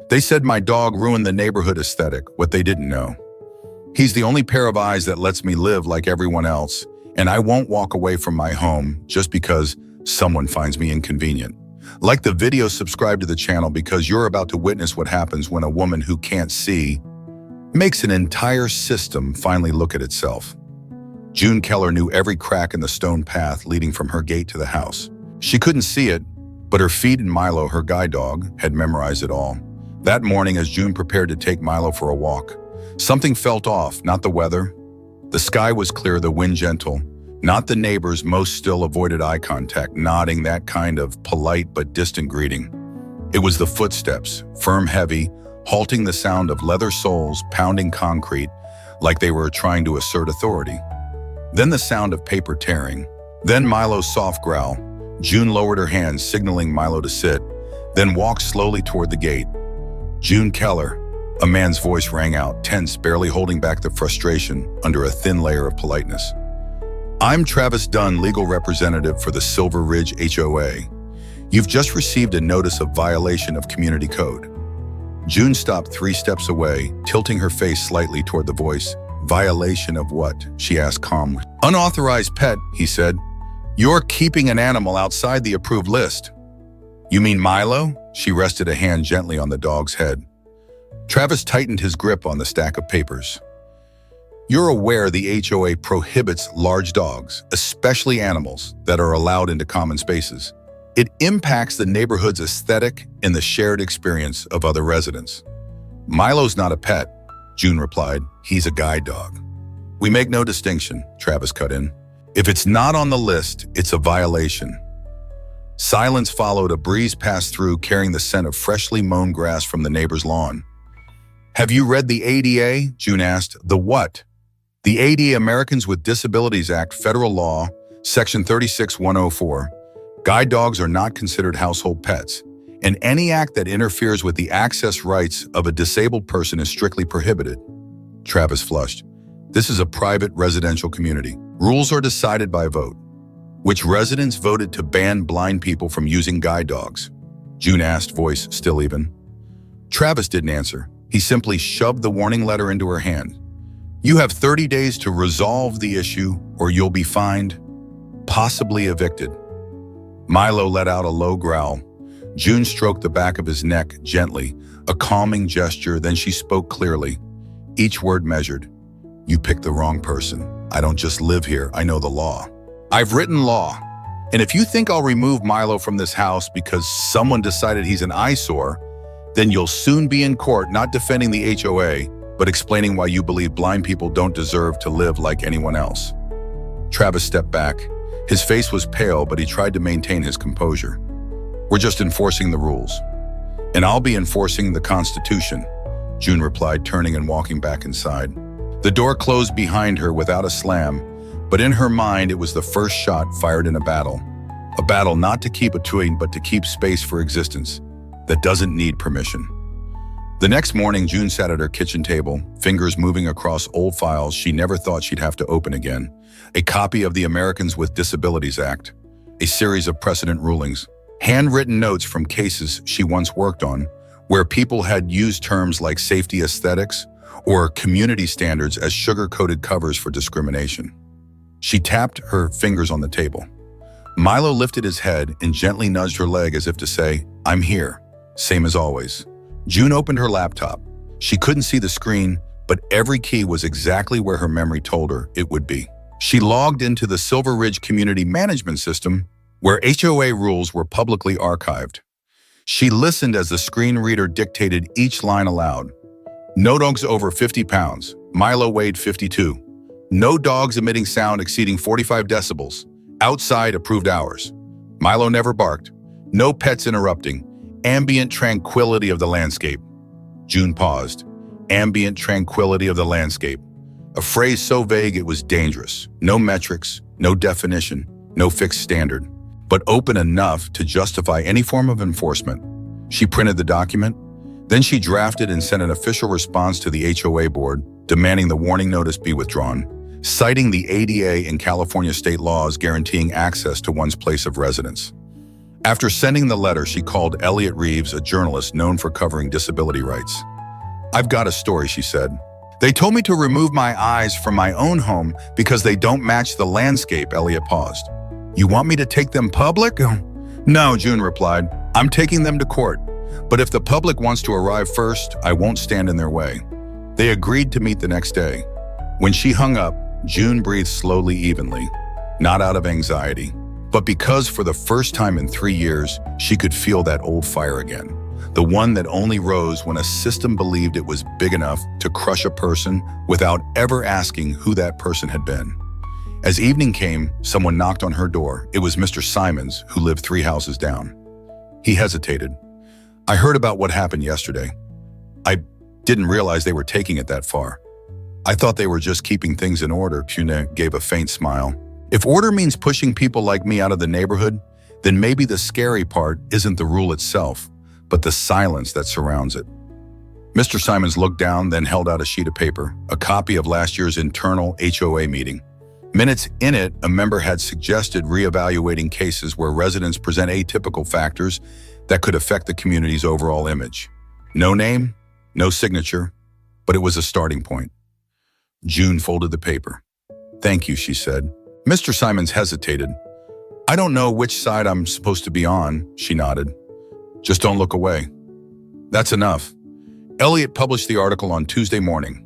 They said my dog ruined the neighborhood aesthetic, what they didn't know. He's the only pair of eyes that lets me live like everyone else, and I won't walk away from my home just because someone finds me inconvenient. Like the video, subscribe to the channel because you're about to witness what happens when a woman who can't see makes an entire system finally look at itself. June Keller knew every crack in the stone path leading from her gate to the house. She couldn't see it, but her feet and Milo, her guide dog, had memorized it all. That morning, as June prepared to take Milo for a walk, something felt off, not the weather. The sky was clear, the wind gentle. Not the neighbors, most still avoided eye contact, nodding, that kind of polite but distant greeting. It was the footsteps, firm, heavy, halting, the sound of leather soles pounding concrete like they were trying to assert authority. Then the sound of paper tearing. Then Milo's soft growl. June lowered her hands, signaling Milo to sit, then walked slowly toward the gate. June Keller, a man's voice rang out, tense, barely holding back the frustration under a thin layer of politeness. I'm Travis Dunn, legal representative for the Silver Ridge HOA. You've just received a notice of violation of community code. June stopped 3 steps away, tilting her face slightly toward the voice. Violation of what? She asked calmly. Unauthorized pet, he said. You're keeping an animal outside the approved list. You mean Milo? She rested a hand gently on the dog's head. Travis tightened his grip on the stack of papers. You're aware the HOA prohibits large dogs, especially animals, that are allowed into common spaces. It impacts the neighborhood's aesthetic and the shared experience of other residents. Milo's not a pet, June replied. He's a guide dog. We make no distinction, Travis cut in. If it's not on the list, it's a violation. Silence followed. A breeze passed through, carrying the scent of freshly mown grass from the neighbor's lawn. Have you read the ADA? June asked. The what? The ADA, Americans with Disabilities Act, federal law, Section 36104. Guide dogs are not considered household pets, and any act that interferes with the access rights of a disabled person is strictly prohibited. Travis flushed. This is a private residential community. Rules are decided by vote. Which residents voted to ban blind people from using guide dogs? June asked, voice still even. Travis didn't answer. He simply shoved the warning letter into her hand. You have 30 days to resolve the issue or you'll be fined, possibly evicted. Milo let out a low growl. June stroked the back of his neck gently, a calming gesture, then she spoke clearly, each word measured. You picked the wrong person. I don't just live here, I know the law. I've written law. And if you think I'll remove Milo from this house because someone decided he's an eyesore, then you'll soon be in court not defending the HOA, but explaining why you believe blind people don't deserve to live like anyone else. Travis stepped back. His face was pale, but he tried to maintain his composure. We're just enforcing the rules. And I'll be enforcing the Constitution, June replied, turning and walking back inside. The door closed behind her without a slam, but in her mind it was the first shot fired in a battle. A battle not to keep a twig, but to keep space for existence that doesn't need permission. The next morning, June sat at her kitchen table, fingers moving across old files she never thought she'd have to open again. A copy of the Americans with Disabilities Act, a series of precedent rulings, handwritten notes from cases she once worked on, where people had used terms like safety aesthetics or community standards as sugar-coated covers for discrimination. She tapped her fingers on the table. Milo lifted his head and gently nudged her leg as if to say, I'm here, same as always. June opened her laptop. She couldn't see the screen, but every key was exactly where her memory told her it would be. She logged into the Silver Ridge Community Management System, where HOA rules were publicly archived. She listened as the screen reader dictated each line aloud. No dogs over 50 pounds. Milo weighed 52. No dogs emitting sound exceeding 45 decibels. Outside approved hours. Milo never barked. No pets interrupting. Ambient tranquility of the landscape. June paused. Ambient tranquility of the landscape. A phrase so vague it was dangerous. No metrics, no definition, no fixed standard, but open enough to justify any form of enforcement. She printed the document. Then she drafted and sent an official response to the HOA board, demanding the warning notice be withdrawn, citing the ADA and California state laws guaranteeing access to one's place of residence. After sending the letter, she called Elliot Reeves, a journalist known for covering disability rights. "I've got a story," she said. "They told me to remove my eyes from my own home because they don't match the landscape." Elliot paused. "You want me to take them public?" "No," June replied. "I'm taking them to court. But if the public wants to arrive first, I won't stand in their way." They agreed to meet the next day. When she hung up, June breathed slowly, evenly, not out of anxiety, but because for the first time in 3 years, she could feel that old fire again, the one that only rose when a system believed it was big enough to crush a person without ever asking who that person had been. As evening came, someone knocked on her door. It was Mr. Simons, who lived 3 houses down. He hesitated. "I heard about what happened yesterday. I didn't realize they were taking it that far. I thought they were just keeping things in order." June gave a faint smile. "If order means pushing people like me out of the neighborhood, then maybe the scary part isn't the rule itself, but the silence that surrounds it." Mr. Simons looked down, then held out a sheet of paper, a copy of last year's internal HOA meeting. Minutes in it, a member had suggested reevaluating cases where residents present atypical factors that could affect the community's overall image. No name, no signature, but it was a starting point. June folded the paper. "Thank you," she said. Mr. Simons hesitated. "I don't know which side I'm supposed to be on," she nodded. "Just don't look away." That's enough. Elliot published the article on Tuesday morning.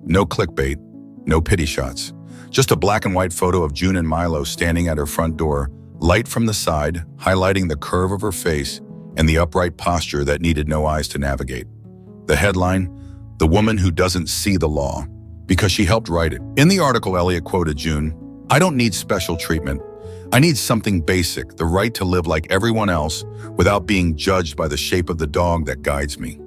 No clickbait, no pity shots. Just a black and white photo of June and Milo standing at her front door, light from the side, highlighting the curve of her face and the upright posture that needed no eyes to navigate. The headline, "The Woman Who Doesn't See the Law," because she helped write it. In the article, Elliot quoted June, "I don't need special treatment. I need something basic, the right to live like everyone else without being judged by the shape of the dog that guides me."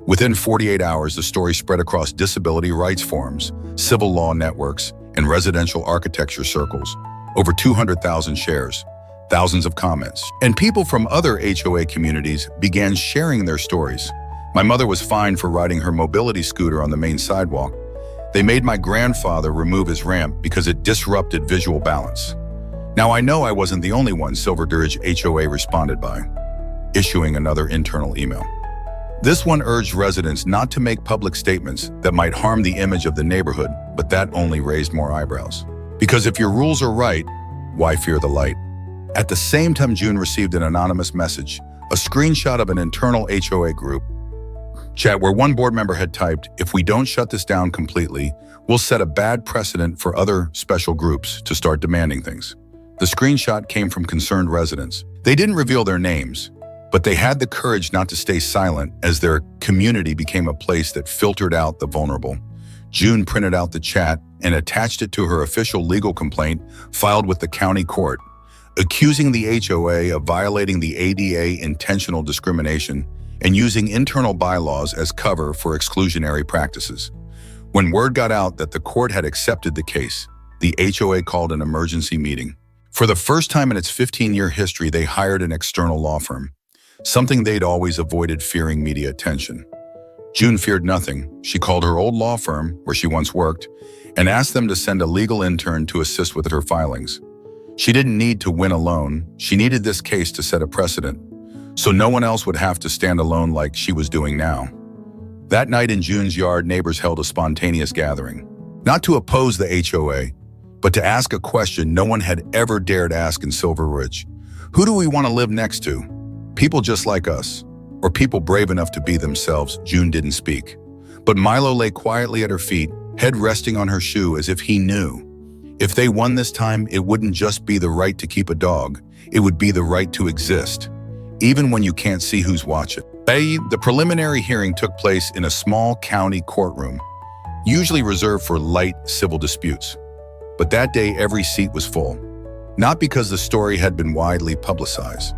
Within 48 hours, the story spread across disability rights forums, civil law networks, and residential architecture circles. Over 200,000 shares, thousands of comments, and people from other HOA communities began sharing their stories. My mother was fined for riding her mobility scooter on the main sidewalk. They made my grandfather remove his ramp because it disrupted visual balance. Now I know I wasn't the only one, Silverdurge HOA responded by, issuing another internal email. This one urged residents not to make public statements that might harm the image of the neighborhood, but that only raised more eyebrows. Because if your rules are right, why fear the light? At the same time, June received an anonymous message, a screenshot of an internal HOA group chat where one board member had typed, "If we don't shut this down completely, we'll set a bad precedent for other special groups to start demanding things." The screenshot came from concerned residents. They didn't reveal their names, but they had the courage not to stay silent as their community became a place that filtered out the vulnerable. June printed out the chat and attached it to her official legal complaint filed with the county court, accusing the HOA of violating the ADA intentional discrimination and using internal bylaws as cover for exclusionary practices. When word got out that the court had accepted the case, the HOA called an emergency meeting. For the first time in its 15-year history, they hired an external law firm, something they'd always avoided, fearing media attention. June feared nothing. She called her old law firm, where she once worked, and asked them to send a legal intern to assist with her filings. She didn't need to win alone. She needed this case to set a precedent, so no one else would have to stand alone like she was doing now. That night in June's yard, neighbors held a spontaneous gathering, not to oppose the HOA, but to ask a question no one had ever dared ask in Silver Ridge. Who do we want to live next to? People just like us, or people brave enough to be themselves? June didn't speak, but Milo lay quietly at her feet, head resting on her shoe as if he knew. If they won this time, it wouldn't just be the right to keep a dog, it would be the right to exist, even when you can't see who's watching. The preliminary hearing took place in a small county courtroom, usually reserved for light civil disputes. But that day, every seat was full, not because the story had been widely publicized,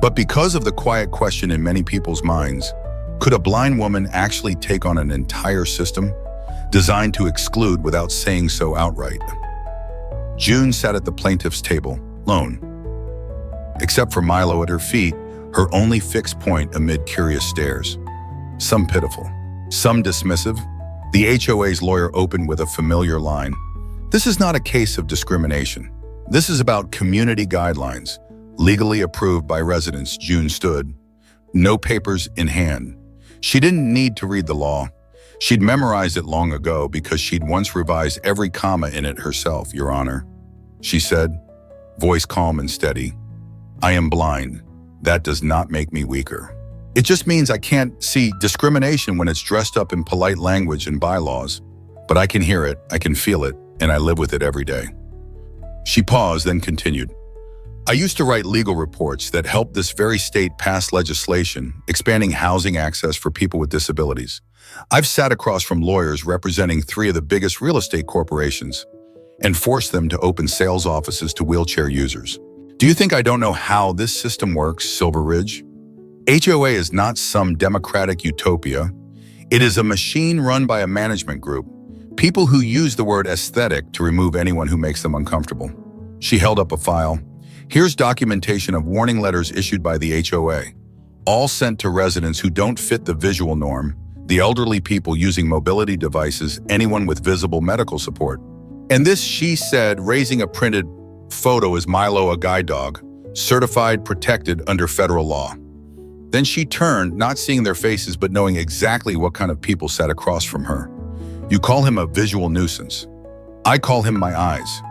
but because of the quiet question in many people's minds: could a blind woman actually take on an entire system designed to exclude without saying so outright? June sat at the plaintiff's table, alone. Except for Milo at her feet, her only fixed point amid curious stares. Some pitiful, some dismissive. The HOA's lawyer opened with a familiar line. "This is not a case of discrimination. This is about community guidelines, legally approved by residents, June stood, no papers in hand. She didn't need to read the law. She'd memorized it long ago because she'd once revised every comma in it herself, Your Honor. She said, voice calm and steady. I am blind. That does not make me weaker. It just means I can't see discrimination when it's dressed up in polite language and bylaws. But I can hear it, I can feel it, and I live with it every day. She paused, then continued. I used to write legal reports that helped this very state pass legislation expanding housing access for people with disabilities. I've sat across from lawyers representing 3 of the biggest real estate corporations and forced them to open sales offices to wheelchair users. Do you think I don't know how this system works, Silver Ridge? HOA is not some democratic utopia. It is a machine run by a management group, people who use the word aesthetic to remove anyone who makes them uncomfortable. She held up a file. Here's documentation of warning letters issued by the HOA, all sent to residents who don't fit the visual norm, the elderly people using mobility devices, anyone with visible medical support. And this, she said, raising a printed photo as Milo, a guide dog, certified, protected under federal law. Then she turned, not seeing their faces, but knowing exactly what kind of people sat across from her. You call him a visual nuisance. I call him my eyes.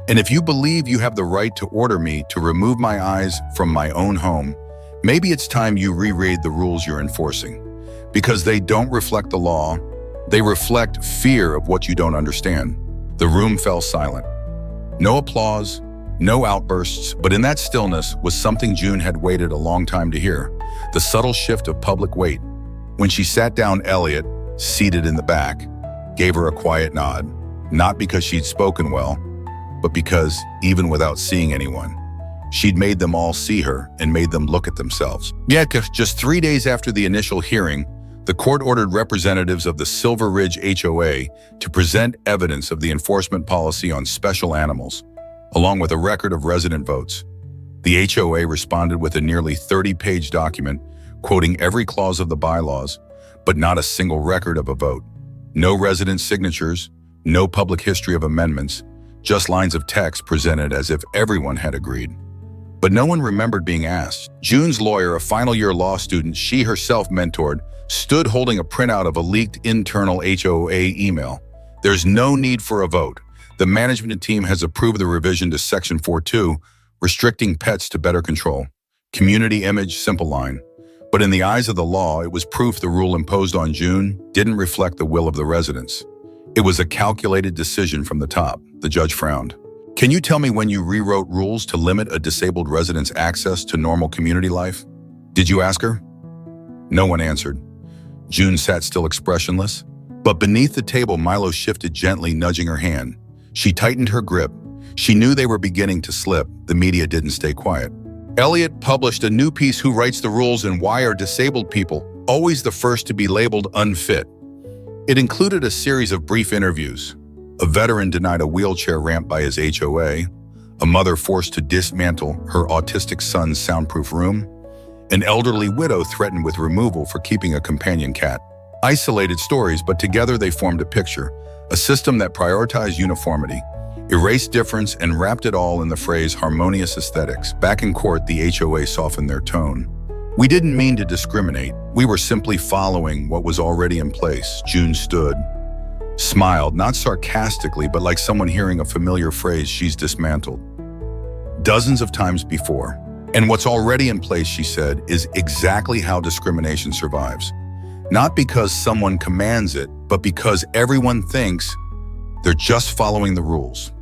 And if you believe you have the right to order me to remove my eyes from my own home, maybe it's time you reread the rules you're enforcing. Because they don't reflect the law, they reflect fear of what you don't understand. The room fell silent. No applause, no outbursts, but in that stillness was something June had waited a long time to hear, the subtle shift of public weight. When she sat down, Elliot, seated in the back, gave her a quiet nod, not because she'd spoken well, but because, even without seeing anyone, she'd made them all see her and made them look at themselves. Yet, just 3 days after the initial hearing, the court ordered representatives of the Silver Ridge HOA to present evidence of the enforcement policy on special animals, along with a record of resident votes. The HOA responded with a nearly 30-page document quoting every clause of the bylaws, but not a single record of a vote. No resident signatures, no public history of amendments, just lines of text presented as if everyone had agreed. But no one remembered being asked. June's lawyer, a final-year law student she herself mentored, stood holding a printout of a leaked internal HOA email. There's no need for a vote. The management team has approved the revision to Section 4.2, restricting pets to better control. Community image, simple line. But in the eyes of the law, it was proof the rule imposed on June didn't reflect the will of the residents. It was a calculated decision from the top. The judge frowned. Can you tell me when you rewrote rules to limit a disabled resident's access to normal community life? Did you ask her? No one answered. June sat still, expressionless. But beneath the table, Milo shifted gently, nudging her hand. She tightened her grip. She knew they were beginning to slip. The media didn't stay quiet. Elliot published a new piece, Who Writes the Rules and Why Are Disabled People Always the First to be Labeled Unfit? It included a series of brief interviews. A veteran denied a wheelchair ramp by his HOA, a mother forced to dismantle her autistic son's soundproof room, an elderly widow threatened with removal for keeping a companion cat. Isolated stories, but together they formed a picture, a system that prioritized uniformity, erased difference, and wrapped it all in the phrase harmonious aesthetics. Back in court, the HOA softened their tone. We didn't mean to discriminate. We were simply following what was already in place. June stood, smiled, not sarcastically, but like someone hearing a familiar phrase she's dismantled dozens of times before. And what's already in place, she said, is exactly how discrimination survives. Not because someone commands it, but because everyone thinks they're just following the rules.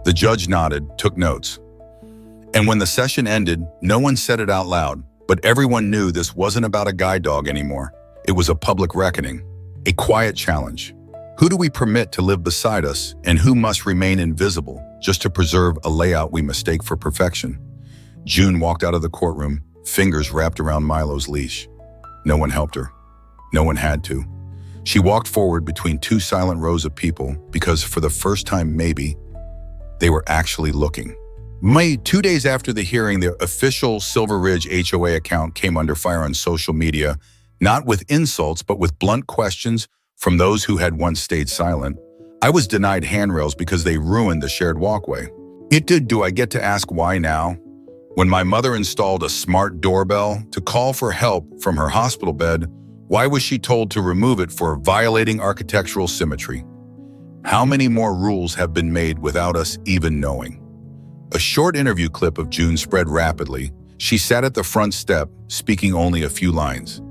The judge nodded, took notes. And when the session ended, no one said it out loud, but everyone knew this wasn't about a guide dog anymore. It was a public reckoning, a quiet challenge. Who do we permit to live beside us, and who must remain invisible just to preserve a layout we mistake for perfection? June walked out of the courtroom, fingers wrapped around Milo's leash. No one helped her. No one had to. She walked forward between 2 silent rows of people because for the first time, maybe, they were actually looking. 2 days after the hearing, the official Silver Ridge HOA account came under fire on social media, not with insults, but with blunt questions from those who had once stayed silent. I was denied handrails because they ruined the shared walkway. Do I get to ask why now? When my mother installed a smart doorbell to call for help from her hospital bed, why was she told to remove it for violating architectural symmetry? How many more rules have been made without us even knowing? A short interview clip of June spread rapidly. She sat at the front step, speaking only a few lines.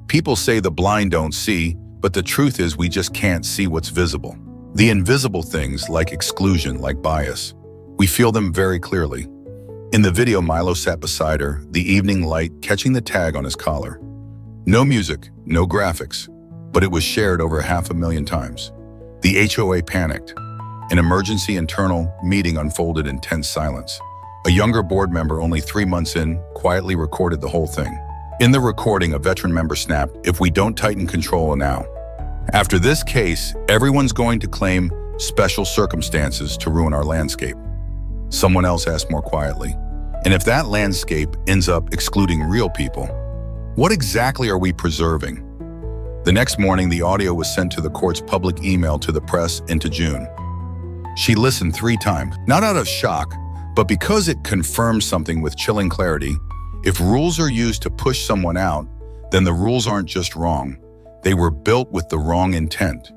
People say the blind don't see, but the truth is we just can't see what's visible. The invisible things like exclusion, like bias. We feel them very clearly. In the video, Milo sat beside her, the evening light catching the tag on his collar. No music, no graphics, but it was shared over 500,000 times. The HOA panicked. An emergency internal meeting unfolded in tense silence. A younger board member, only 3 months in, quietly recorded the whole thing. In the recording, a veteran member snapped, "If we don't tighten control now. After this case, everyone's going to claim special circumstances to ruin our landscape." Someone else asked more quietly, "And if that landscape ends up excluding real people, what exactly are we preserving?" The next morning, the audio was sent to the court's public email to the press and to June. She listened 3 times, not out of shock, but because it confirmed something with chilling clarity. If rules are used to push someone out, then the rules aren't just wrong. They were built with the wrong intent.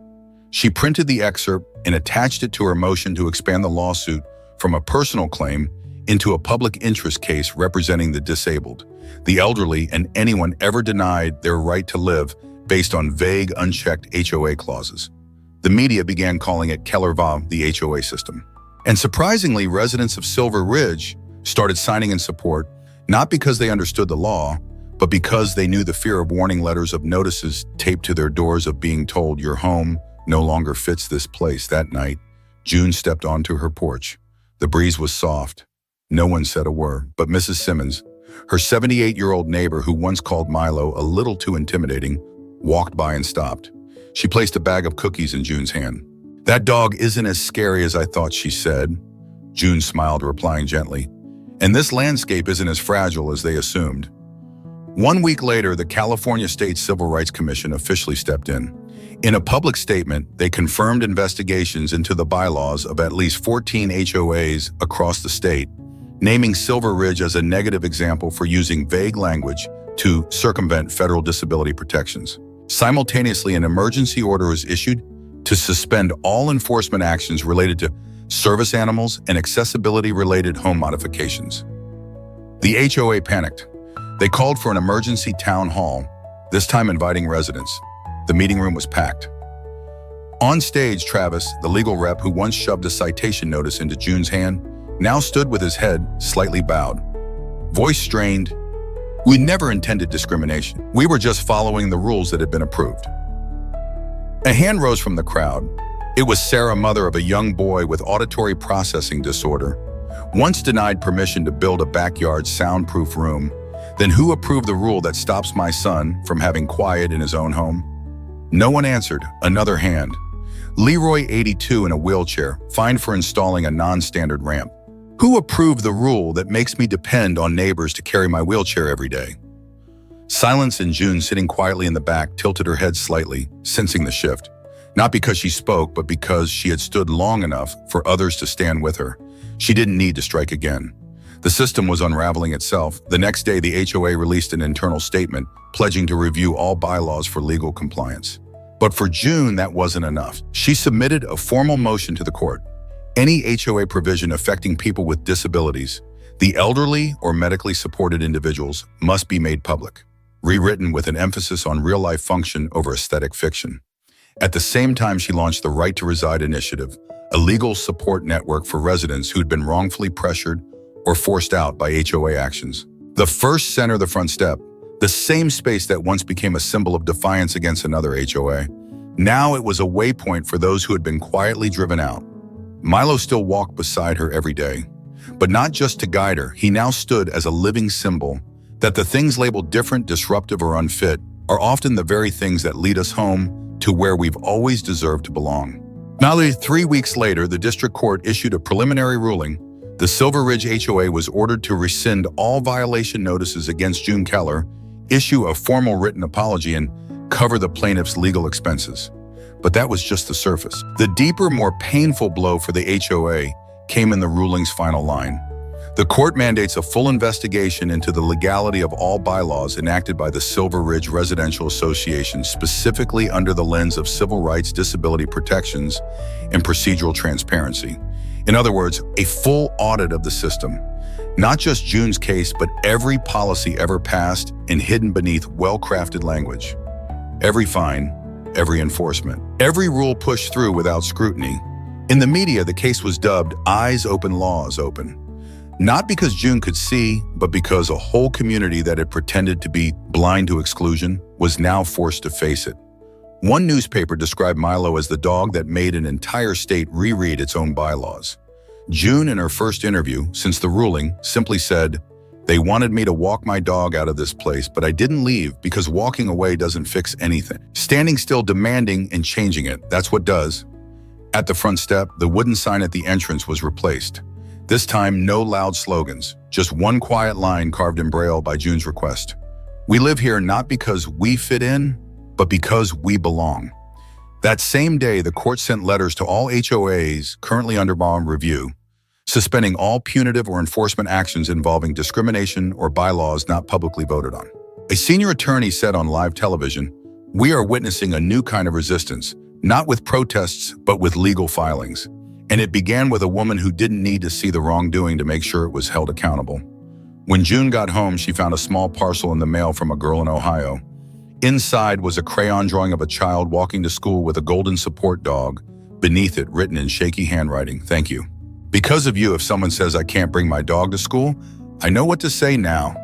She printed the excerpt and attached it to her motion to expand the lawsuit from a personal claim into a public interest case representing the disabled, the elderly, and anyone ever denied their right to live based on vague, unchecked HOA clauses. The media began calling it Keller-Va, the HOA system. And surprisingly, residents of Silver Ridge started signing in support, not because they understood the law, but because they knew the fear of warning letters of notices taped to their doors of being told your home no longer fits this place. That night, June stepped onto her porch. The breeze was soft. No one said a word, but Mrs. Simmons, her 78-year-old neighbor who once called Milo a little too intimidating, walked by and stopped. She placed a bag of cookies in June's hand. "That dog isn't as scary as I thought," she said. June smiled, replying gently, "And this landscape isn't as fragile as they assumed." 1 week later, the California State Civil Rights Commission officially stepped in. In a public statement, they confirmed investigations into the bylaws of at least 14 HOAs across the state, naming Silver Ridge as a negative example for using vague language to circumvent federal disability protections. Simultaneously, an emergency order was issued to suspend all enforcement actions related to service animals and accessibility-related home modifications. The HOA panicked. They called for an emergency town hall, this time inviting residents. The meeting room was packed. On stage, Travis, the legal rep who once shoved a citation notice into June's hand, now stood with his head slightly bowed. Voice strained, "We never intended discrimination. We were just following the rules that had been approved." A hand rose from the crowd. It was Sarah, mother of a young boy with auditory processing disorder, once denied permission to build a backyard soundproof room. Then who approved the rule that stops my son from having quiet in his own home? No one answered. Another hand. Leroy, 82, in a wheelchair, fined for installing a non-standard ramp. Who approved the rule that makes me depend on neighbors to carry my wheelchair every day? Silence, and June, sitting quietly in the back, tilted her head slightly, sensing the shift. Not because she spoke, but because she had stood long enough for others to stand with her. She didn't need to strike again. The system was unraveling itself. The next day, the HOA released an internal statement pledging to review all bylaws for legal compliance. But for June, that wasn't enough. She submitted a formal motion to the court. Any HOA provision affecting people with disabilities, the elderly or medically supported individuals, must be made public, rewritten with an emphasis on real-life function over aesthetic fiction. At the same time, she launched the Right to Reside initiative, a legal support network for residents who'd been wrongfully pressured or forced out by HOA actions. The first center the front step, the same space that once became a symbol of defiance against another HOA. Now it was a waypoint for those who had been quietly driven out. Milo still walked beside her every day, but not just to guide her. He now stood as a living symbol that the things labeled different, disruptive, or unfit are often the very things that lead us home to where we've always deserved to belong. Now, 3 weeks later, the district court issued a preliminary ruling. The Silver Ridge HOA was ordered to rescind all violation notices against June Keller, issue a formal written apology, and cover the plaintiff's legal expenses. But that was just the surface. The deeper, more painful blow for the HOA came in the ruling's final line. The court mandates a full investigation into the legality of all bylaws enacted by the Silver Ridge Residential Association, specifically under the lens of civil rights, disability protections, and procedural transparency. In other words, a full audit of the system. Not just June's case, but every policy ever passed and hidden beneath well-crafted language. Every fine, every enforcement, every rule pushed through without scrutiny. In the media, the case was dubbed Eyes Open, Laws Open. Not because June could see, but because a whole community that had pretended to be blind to exclusion was now forced to face it. One newspaper described Milo as the dog that made an entire state reread its own bylaws. June, in her first interview since the ruling, simply said, "They wanted me to walk my dog out of this place, but I didn't leave because walking away doesn't fix anything. Standing still, demanding and changing it, that's what does." At the front step, the wooden sign at the entrance was replaced. This time, no loud slogans, just one quiet line carved in Braille by June's request. "We live here not because we fit in, but because we belong." That same day, the court sent letters to all HOAs currently under bond review, suspending all punitive or enforcement actions involving discrimination or bylaws not publicly voted on. A senior attorney said on live television, "We are witnessing a new kind of resistance, not with protests, but with legal filings. And it began with a woman who didn't need to see the wrongdoing to make sure it was held accountable." When June got home, she found a small parcel in the mail from a girl in Ohio. Inside was a crayon drawing of a child walking to school with a golden support dog. Beneath it, written in shaky handwriting, "Thank you. Because of you, if someone says I can't bring my dog to school, I know what to say now."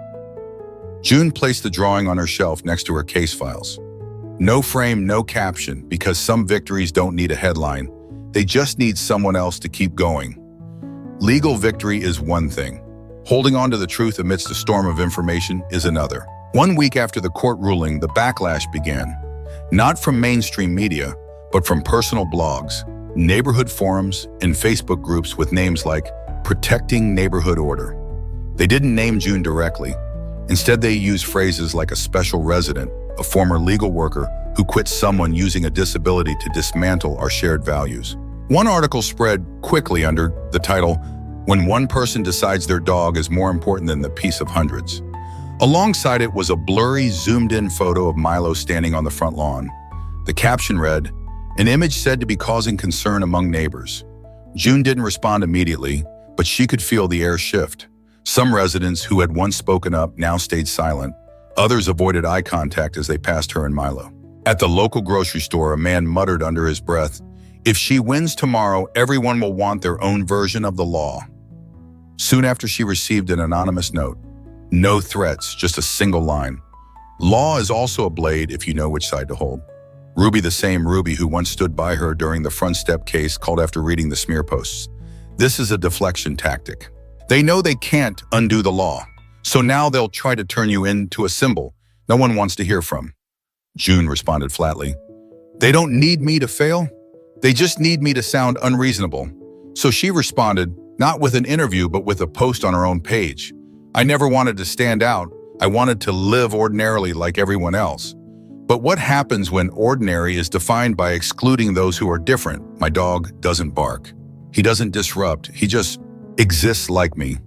June placed the drawing on her shelf next to her case files. No frame, no caption, because some victories don't need a headline. They just need someone else to keep going. Legal victory is one thing. Holding on to the truth amidst a storm of information is another. 1 week after the court ruling, the backlash began. Not from mainstream media, but from personal blogs, neighborhood forums, and Facebook groups with names like Protecting Neighborhood Order. They didn't name June directly. Instead, they used phrases like a special resident, a former legal worker who quit someone using a disability to dismantle our shared values. One article spread quickly under the title, "When One Person Decides Their Dog is More Important Than the Peace of Hundreds." Alongside it was a blurry, zoomed-in photo of Milo standing on the front lawn. The caption read, "An image said to be causing concern among neighbors." June didn't respond immediately, but she could feel the air shift. Some residents who had once spoken up now stayed silent. Others avoided eye contact as they passed her and Milo. At the local grocery store, a man muttered under his breath, "If she wins tomorrow, everyone will want their own version of the law." Soon after, she received an anonymous note. No threats, just a single line. "Law is also a blade if you know which side to hold." Ruby, the same Ruby who once stood by her during the front step case, called after reading the smear posts. "This is a deflection tactic. They know they can't undo the law, so now they'll try to turn you into a symbol no one wants to hear from." June responded flatly, "They don't need me to fail. They just need me to sound unreasonable." So she responded, not with an interview, but with a post on her own page. "I never wanted to stand out. I wanted to live ordinarily like everyone else. But what happens when ordinary is defined by excluding those who are different? My dog doesn't bark. He doesn't disrupt. He just exists like me.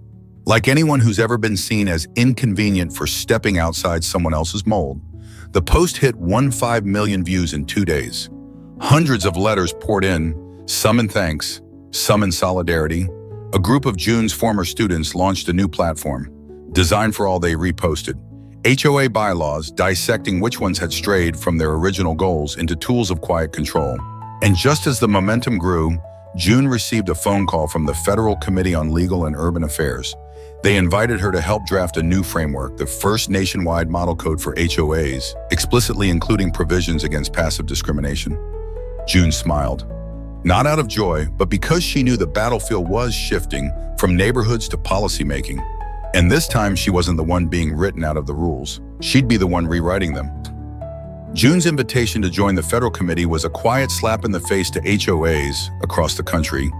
Like anyone who's ever been seen as inconvenient for stepping outside someone else's mold." The post hit 1.5 million views in 2 days. Hundreds of letters poured in, some in thanks, some in solidarity. A group of June's former students launched a new platform, Design for All. They reposted HOA bylaws, dissecting which ones had strayed from their original goals into tools of quiet control. And just as the momentum grew, June received a phone call from the Federal Committee on Legal and Urban Affairs. They invited her to help draft a new framework, the first nationwide model code for HOAs, explicitly including provisions against passive discrimination. June smiled, not out of joy, but because she knew the battlefield was shifting from neighborhoods to policymaking. And this time, she wasn't the one being written out of the rules. She'd be the one rewriting them. June's invitation to join the federal committee was a quiet slap in the face to HOAs across the country.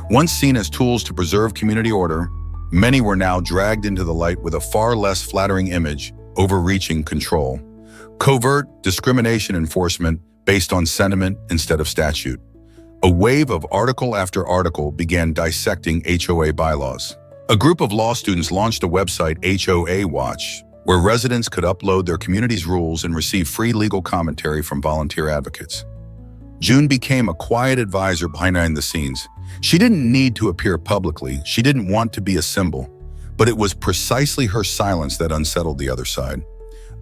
Once seen as tools to preserve community order, many were now dragged into the light with a far less flattering image, overreaching control. Covert discrimination enforcement based on sentiment instead of statute. A wave of article after article began dissecting HOA bylaws. A group of law students launched a website, HOA Watch, where residents could upload their community's rules and receive free legal commentary from volunteer advocates. June became a quiet advisor behind the scenes. She didn't need to appear publicly. She didn't want to be a symbol, but it was precisely her silence that unsettled the other side.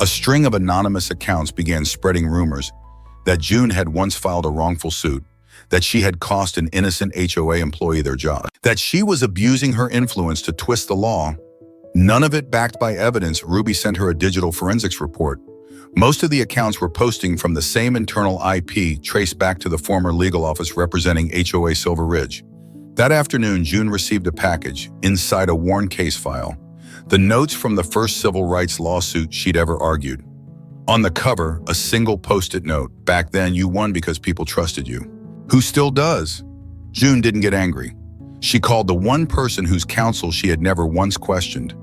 A string of anonymous accounts began spreading rumors that June had once filed a wrongful suit, that she had cost an innocent HOA employee their job, that she was abusing her influence to twist the law. None of it backed by evidence. Ruby sent her a digital forensics report. Most of the accounts were posting from the same internal IP traced back to the former legal office representing HOA Silver Ridge. That afternoon, June received a package inside a worn case file, the notes from the first civil rights lawsuit she'd ever argued. On the cover, a single post-it note. Back then, you won because people trusted you. Who still does? June didn't get angry. She called the one person whose counsel she had never once questioned.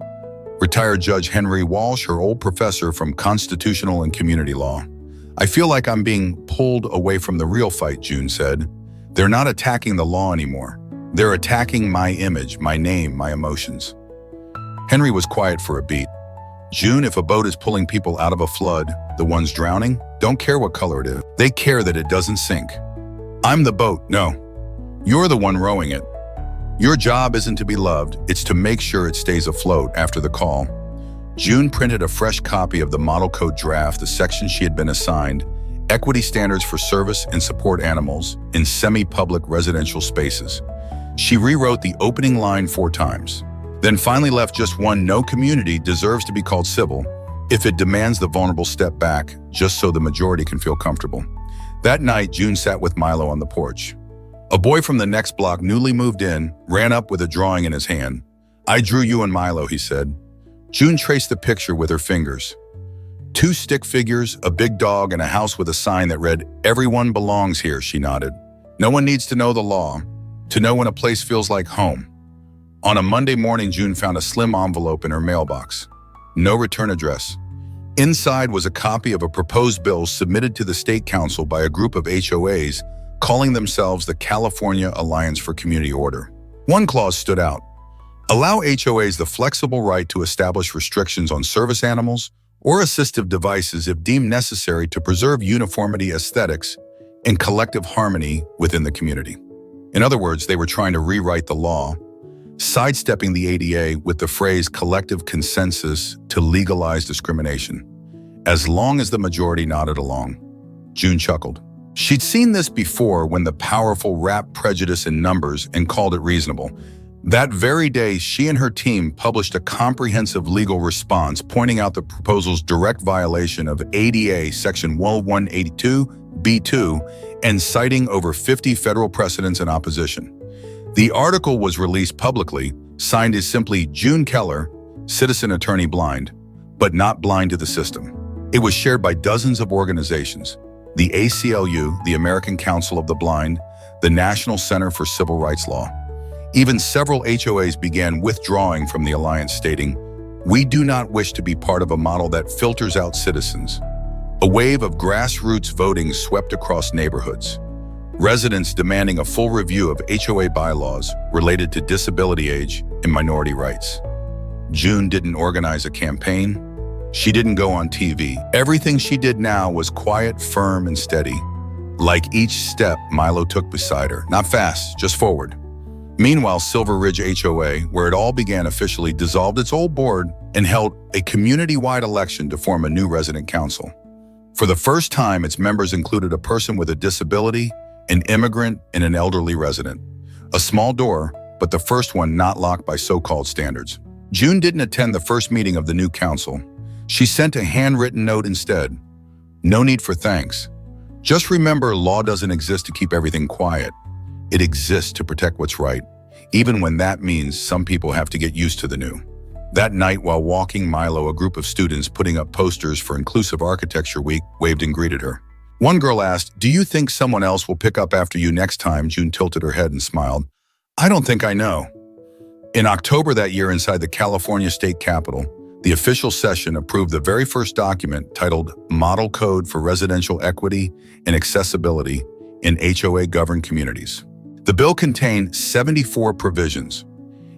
Retired Judge Henry Walsh, her old professor from constitutional and community law. I feel like I'm being pulled away from the real fight, June said. They're not attacking the law anymore. They're attacking my image, my name, my emotions. Henry was quiet for a beat. June, if a boat is pulling people out of a flood, the ones drowning don't care what color it is. They care that it doesn't sink. I'm the boat. No, you're the one rowing it. Your job isn't to be loved, it's to make sure it stays afloat. After the call, June printed a fresh copy of the model code draft, the section she had been assigned, equity standards for service and support animals in semi-public residential spaces. She rewrote the opening line 4 times, then finally left just one: no community deserves to be called civil if it demands the vulnerable step back, just so the majority can feel comfortable. That night, June sat with Milo on the porch. A boy from the next block, newly moved in, ran up with a drawing in his hand. I drew you and Milo, he said. June traced the picture with her fingers. 2 stick figures, a big dog, and a house with a sign that read, "Everyone belongs here," she nodded. No one needs to know the law to know when a place feels like home. On a Monday morning, June found a slim envelope in her mailbox. No return address. Inside was a copy of a proposed bill submitted to the State Council by a group of HOAs calling themselves the California Alliance for Community Order. One clause stood out. Allow HOAs the flexible right to establish restrictions on service animals or assistive devices if deemed necessary to preserve uniformity, aesthetics, and collective harmony within the community. In other words, they were trying to rewrite the law, sidestepping the ADA with the phrase collective consensus to legalize discrimination. As long as the majority nodded along. June chuckled. She'd seen this before when the powerful wrapped prejudice in numbers and called it reasonable. That very day, she and her team published a comprehensive legal response pointing out the proposal's direct violation of ADA Section 1182(b)(2) and citing over 50 federal precedents in opposition. The article was released publicly, signed as simply June Keller, citizen attorney blind, but not blind to the system. It was shared by dozens of organizations. The ACLU, the American Council of the Blind, the National Center for Civil Rights Law. Even several HOAs began withdrawing from the alliance, stating, "We do not wish to be part of a model that filters out citizens." A wave of grassroots voting swept across neighborhoods. Residents demanding a full review of HOA bylaws related to disability age and minority rights. June didn't organize a campaign. She didn't go on TV. Everything she did now was quiet, firm, and steady. Like each step Milo took beside her. Not fast, just forward. Meanwhile, Silver Ridge HOA, where it all began officially, dissolved its old board and held a community-wide election to form a new resident council. For the first time, its members included a person with a disability, an immigrant, and an elderly resident. A small door, but the first one not locked by so-called standards. June didn't attend the first meeting of the new council. She sent a handwritten note instead. No need for thanks. Just remember, law doesn't exist to keep everything quiet. It exists to protect what's right, even when that means some people have to get used to the new. That night, while walking Milo, a group of students putting up posters for Inclusive Architecture Week waved and greeted her. One girl asked, "Do you think someone else will pick up after you next time?" June tilted her head and smiled. "I don't think I know." In October that year, inside the California State Capitol, the official session approved the very first document titled Model Code for Residential Equity and Accessibility in HOA Governed Communities. The bill contained 74 provisions.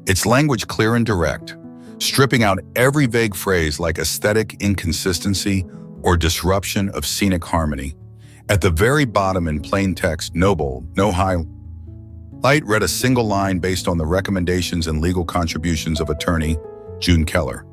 Its language clear and direct, stripping out every vague phrase like aesthetic inconsistency or disruption of scenic harmony. At the very bottom in plain text, no bold, no highlight, read a single line based on the recommendations and legal contributions of attorney June Keller.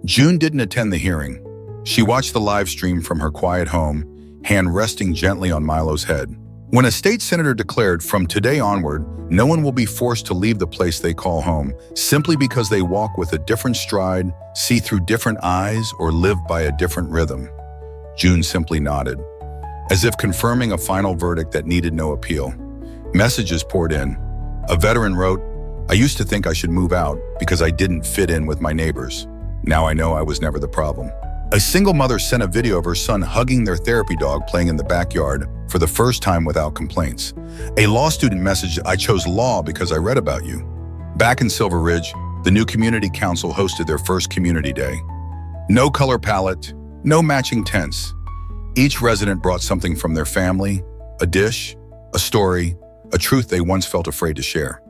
June didn't attend the hearing. She watched the live stream from her quiet home, hand resting gently on Milo's head. When a state senator declared, from today onward, no one will be forced to leave the place they call home simply because they walk with a different stride, see through different eyes, or live by a different rhythm, June simply nodded, as if confirming a final verdict that needed no appeal. Messages poured in. A veteran wrote, "I used to think I should move out because I didn't fit in with my neighbors. Now I know I was never the problem." A single mother sent a video of her son hugging their therapy dog playing in the backyard for the first time without complaints. A law student messaged, "I chose law because I read about you." Back in Silver Ridge, the new community council hosted their first community day. No color palette, no matching tents. Each resident brought something from their family, a dish, a story, a truth they once felt afraid to share.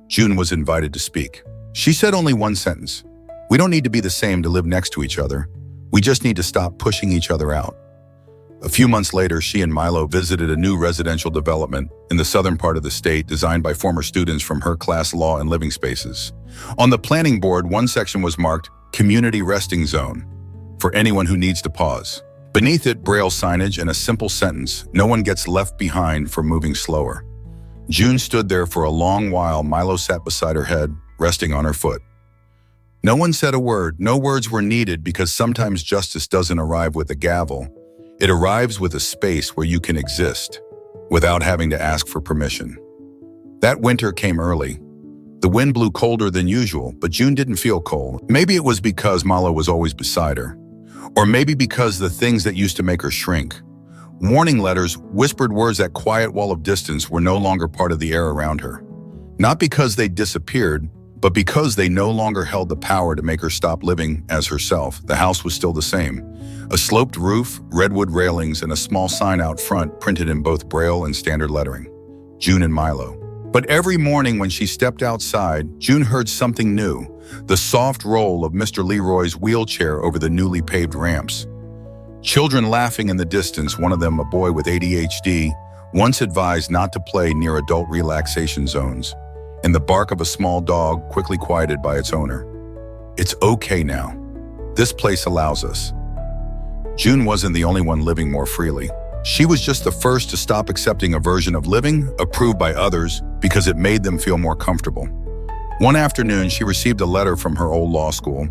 June was invited to speak. She said only one sentence: "We don't need to be the same to live next to each other. We just need to stop pushing each other out." A few months later, she and Milo visited a new residential development in the southern part of the state designed by former students from her class law and living spaces. On the planning board, one section was marked Community Resting Zone for anyone who needs to pause. Beneath it, Braille signage and a simple sentence: "No one gets left behind for moving slower." June stood there for a long while. Milo sat beside her head, resting on her foot. No one said a word. No words were needed because sometimes justice doesn't arrive with a gavel. It arrives with a space where you can exist without having to ask for permission. That winter came early. The wind blew colder than usual, but June didn't feel cold. Maybe it was because Milo was always beside her. Or maybe because the things that used to make her shrink, warning letters, whispered words, that quiet wall of distance, were no longer part of the air around her. Not because they disappeared, but because they no longer held the power to make her stop living as herself. The house was still the same. A sloped roof, redwood railings, and a small sign out front printed in both Braille and standard lettering: June and Milo. But every morning when she stepped outside, June heard something new: the soft roll of Mr. Leroy's wheelchair over the newly paved ramps. Children laughing in the distance, one of them a boy with ADHD, once advised not to play near adult relaxation zones, and the bark of a small dog quickly quieted by its owner. It's okay now. This place allows us. June wasn't the only one living more freely. She was just the first to stop accepting a version of living approved by others because it made them feel more comfortable. One afternoon, she received a letter from her old law school,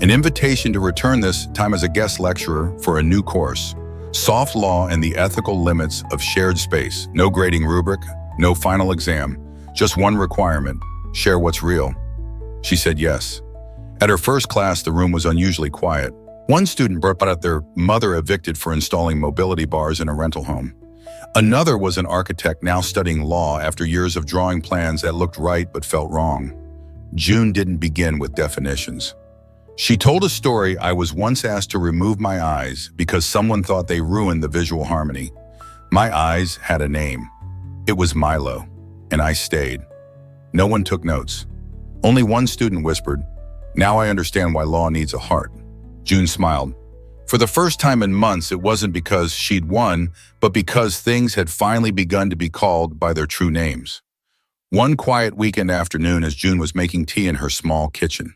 an invitation to return, this time as a guest lecturer for a new course: Soft Law and the Ethical Limits of Shared Space. No grading rubric, no final exam, just one requirement: share what's real. She said yes. At her first class, the room was unusually quiet. One student brought out their mother evicted for installing mobility bars in a rental home. Another was an architect now studying law after years of drawing plans that looked right but felt wrong. June didn't begin with definitions. She told a story: "I was once asked to remove my eyes because someone thought they ruined the visual harmony. My eyes had a name. It was Milo, and I stayed." No one took notes. Only one student whispered, "Now I understand why law needs a heart." June smiled. For the first time in months, it wasn't because she'd won, but because things had finally begun to be called by their true names. One quiet weekend afternoon, as June was making tea in her small kitchen,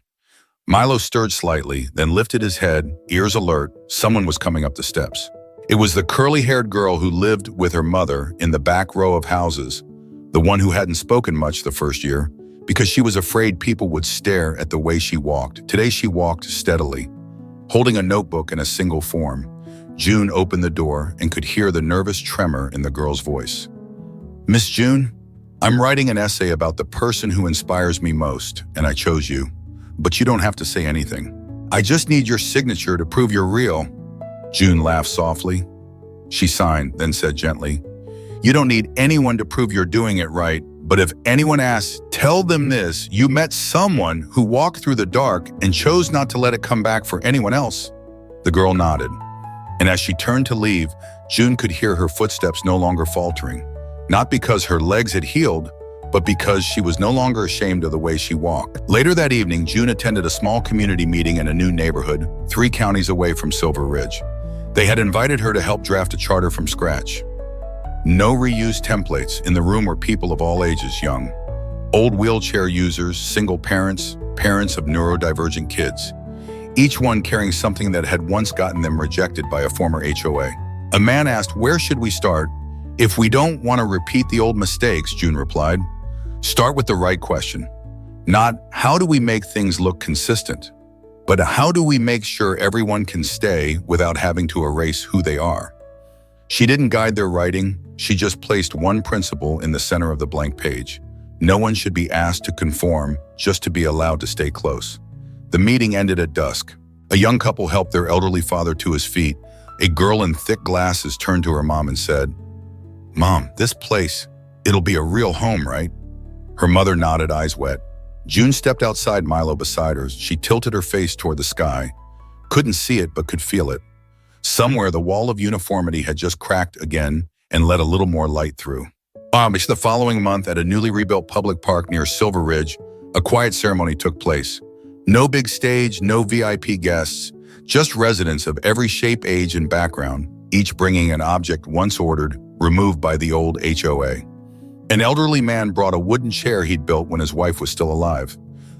Milo stirred slightly, then lifted his head, ears alert. Someone was coming up the steps. It was the curly-haired girl who lived with her mother in the back row of houses, the one who hadn't spoken much the first year because she was afraid people would stare at the way she walked. Today she walked steadily, holding a notebook in a single form. June opened the door and could hear the nervous tremor in the girl's voice. "Miss June, I'm writing an essay about the person who inspires me most, and I chose you. But you don't have to say anything. I just need your signature to prove you're real." June laughed softly. She signed, then said gently, "You don't need anyone to prove you're doing it right, but if anyone asks, tell them this: you met someone who walked through the dark and chose not to let it come back for anyone else." The girl nodded, and as she turned to leave, June could hear her footsteps no longer faltering, not because her legs had healed, but because she was no longer ashamed of the way she walked. Later that evening, June attended a small community meeting in a new neighborhood, 3 counties away from Silver Ridge. They had invited her to help draft a charter from scratch. No reused templates. In the room were people of all ages, young, old wheelchair users, single parents, parents of neurodivergent kids, each one carrying something that had once gotten them rejected by a former HOA. A man asked, "Where should we start?" "If we don't want to repeat the old mistakes," June replied, "start with the right question. Not, how do we make things look consistent, but how do we make sure everyone can stay without having to erase who they are?" She didn't guide their writing, she just placed one principle in the center of the blank page. No one should be asked to conform just to be allowed to stay close. The meeting ended at dusk. A young couple helped their elderly father to his feet. A girl in thick glasses turned to her mom and said, "Mom, this place, it'll be a real home, right?" Her mother nodded, eyes wet. June stepped outside Milo beside her. She tilted her face toward the sky. Couldn't see it, but could feel it. Somewhere, the wall of uniformity had just cracked again and let a little more light through. The following month, at a newly rebuilt public park near Silver Ridge, a quiet ceremony took place. No big stage, no VIP guests, just residents of every shape, age, and background, each bringing an object once ordered, removed by the old HOA. An elderly man brought a wooden chair he'd built when his wife was still alive.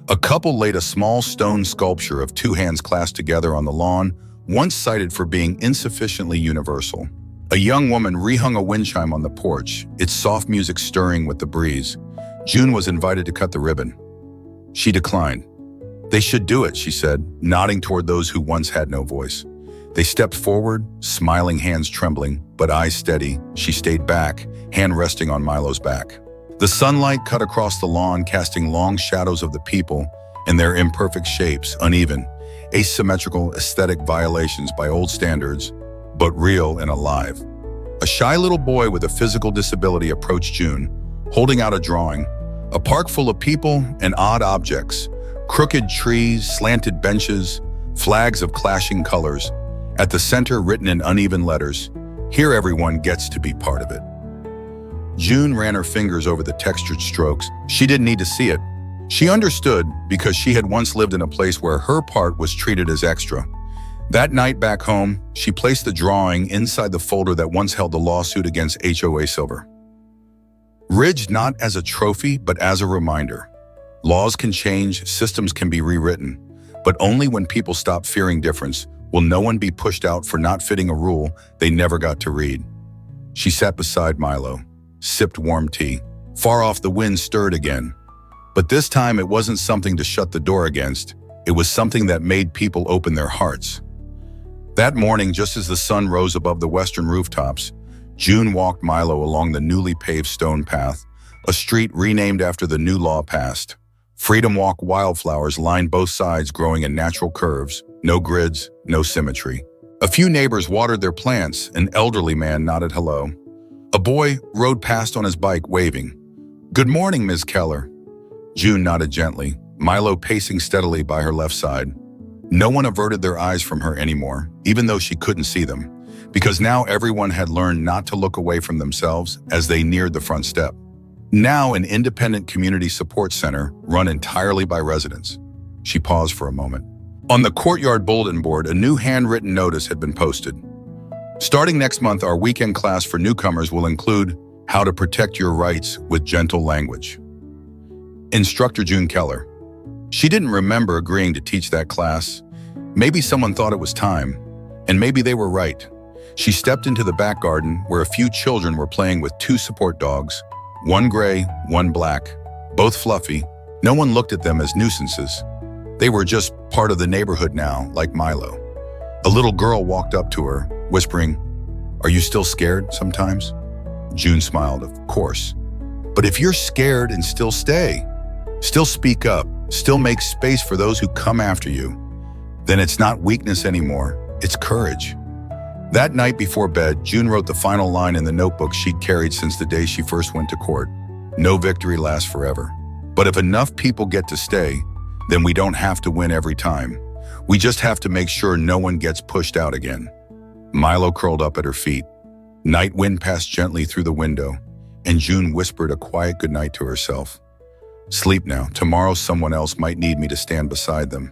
A couple laid a small stone sculpture of 2 hands clasped together on the lawn, once cited for being insufficiently universal. A young woman rehung a wind chime on the porch, its soft music stirring with the breeze. June was invited to cut the ribbon. She declined. "They should do it," she said, nodding toward those who once had no voice. They stepped forward, smiling, hands trembling, but eyes steady. She stayed back, hand resting on Milo's back. The sunlight cut across the lawn, casting long shadows of the people and their imperfect shapes, uneven, asymmetrical aesthetic violations by old standards, but real and alive. A shy little boy with a physical disability approached June, holding out a drawing. A park full of people and odd objects, crooked trees, slanted benches, flags of clashing colors. At the center, written in uneven letters, "Here everyone gets to be part of it." June ran her fingers over the textured strokes. She didn't need to see it. She understood because she had once lived in a place where her part was treated as extra. That night back home, she placed the drawing inside the folder that once held the lawsuit against HOA Silver Ridge, not as a trophy, but as a reminder. Laws can change, systems can be rewritten, but only when people stop fearing difference will no one be pushed out for not fitting a rule they never got to read. She sat beside Milo, sipped warm tea. Far off, the wind stirred again. But this time it wasn't something to shut the door against. It was something that made people open their hearts. That morning, just as the sun rose above the western rooftops, June walked Milo along the newly paved stone path, a street renamed after the new law passed. Freedom Walk wildflowers lined both sides, growing in natural curves, no grids, no symmetry. A few neighbors watered their plants. An elderly man nodded hello. A boy rode past on his bike, waving. "Good morning, Ms. Keller." June nodded gently, Milo pacing steadily by her left side. No one averted their eyes from her anymore, even though she couldn't see them, because now everyone had learned not to look away from themselves as they neared the front step. Now an independent community support center run entirely by residents. She paused for a moment. On the courtyard bulletin board, a new handwritten notice had been posted. "Starting next month, our weekend class for newcomers will include how to protect your rights with gentle language. Instructor June Keller." She didn't remember agreeing to teach that class. Maybe someone thought it was time, and maybe they were right. She stepped into the back garden where a few children were playing with 2 support dogs, one gray, one black, both fluffy. No one looked at them as nuisances. They were just part of the neighborhood now, like Milo. A little girl walked up to her, whispering, "Are you still scared sometimes?" June smiled, "Of course. But if you're scared and still stay, still speak up, still make space for those who come after you, then it's not weakness anymore, it's courage." That night before bed, June wrote the final line in the notebook she'd carried since the day she first went to court. "No victory lasts forever. But if enough people get to stay, then we don't have to win every time. We just have to make sure no one gets pushed out again." Milo curled up at her feet. Night wind passed gently through the window. and June whispered a quiet goodnight to herself. Sleep now. Tomorrow someone else might need me to stand beside them.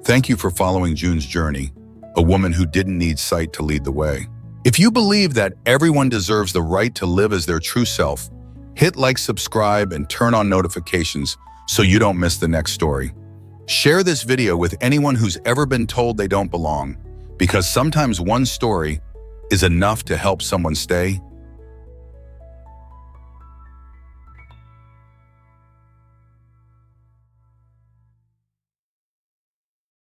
Thank you for following June's journey, a woman who didn't need sight to lead the way. If you believe that everyone deserves the right to live as their true self, hit like, subscribe, and turn on notifications so you don't miss the next story. Share this video with anyone who's ever been told they don't belong, because sometimes one story is enough to help someone stay